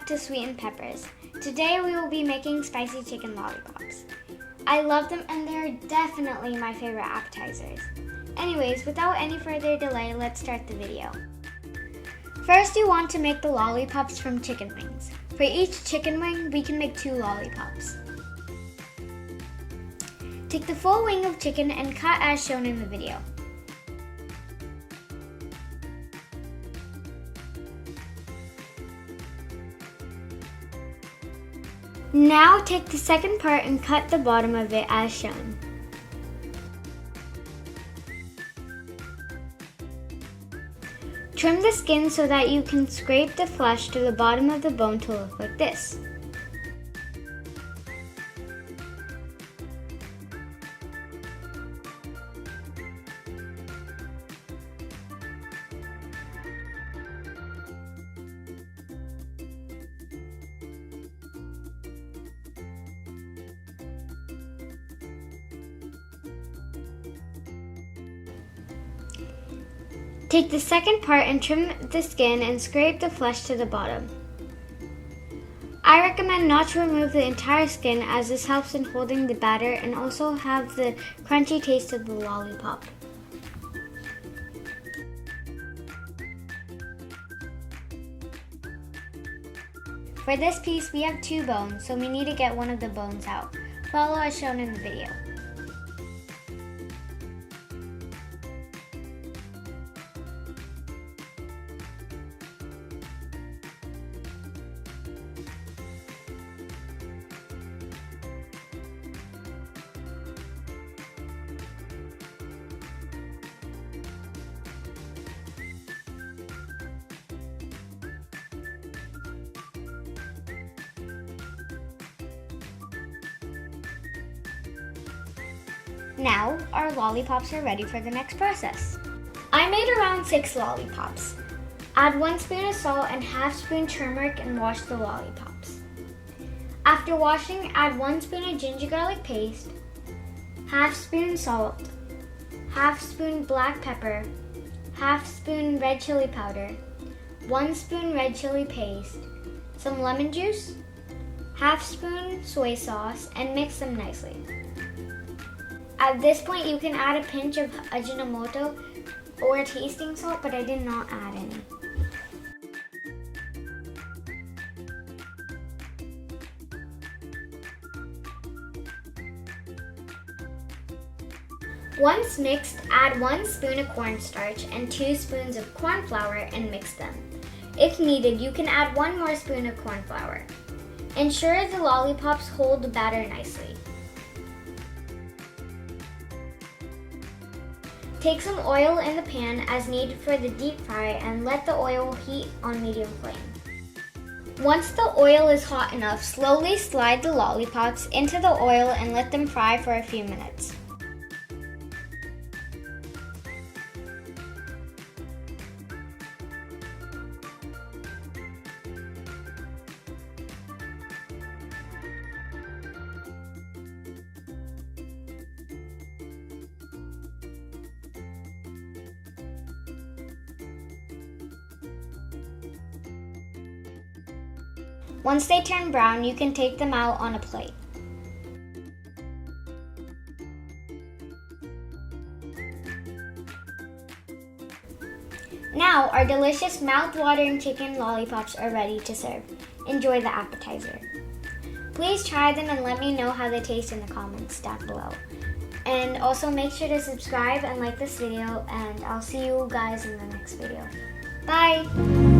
back to Sweetnpeppers. Today we will be making spicy chicken lollipops. I love them and they're definitely my favorite appetizers. Anyways, without any further delay, let's start the video. First, you want to make the lollipops from chicken wings. For each chicken wing, we can make 2 lollipops. Take the full wing of chicken and cut as shown in the video. Now take the second part and cut the bottom of it as shown. Trim the skin so that you can scrape the flesh to the bottom of the bone to look like this. Take the second part and trim the skin and scrape the flesh to the bottom. I recommend not to remove the entire skin as this helps in holding the batter and also have the crunchy taste of the lollipop. For this piece, we have 2 bones, so we need to get one of the bones out. Follow as shown in the video. Now, our lollipops are ready for the next process. I made around 6 lollipops. Add 1 spoon of salt and ½ spoon turmeric and wash the lollipops. After washing, add 1 spoon of ginger garlic paste, ½ spoon salt, ½ spoon black pepper, ½ spoon red chili powder, 1 spoon red chili paste, some lemon juice, ½ spoon soy sauce, and mix them nicely. At this point, you can add a pinch of Ajinomoto or tasting salt, but I did not add any. Once mixed, add 1 spoon of cornstarch and 2 spoons of corn flour and mix them. If needed, you can add 1 more spoon of corn flour. Ensure the lollipops hold the batter nicely. Take some oil in the pan as needed for the deep fry and let the oil heat on medium flame. Once the oil is hot enough, slowly slide the lollipops into the oil and let them fry for a few minutes. Once they turn brown, you can take them out on a plate. Now, our delicious mouth-watering chicken lollipops are ready to serve. Enjoy the appetizer. Please try them and let me know how they taste in the comments down below. And also make sure to subscribe and like this video, and I'll see you guys in the next video. Bye!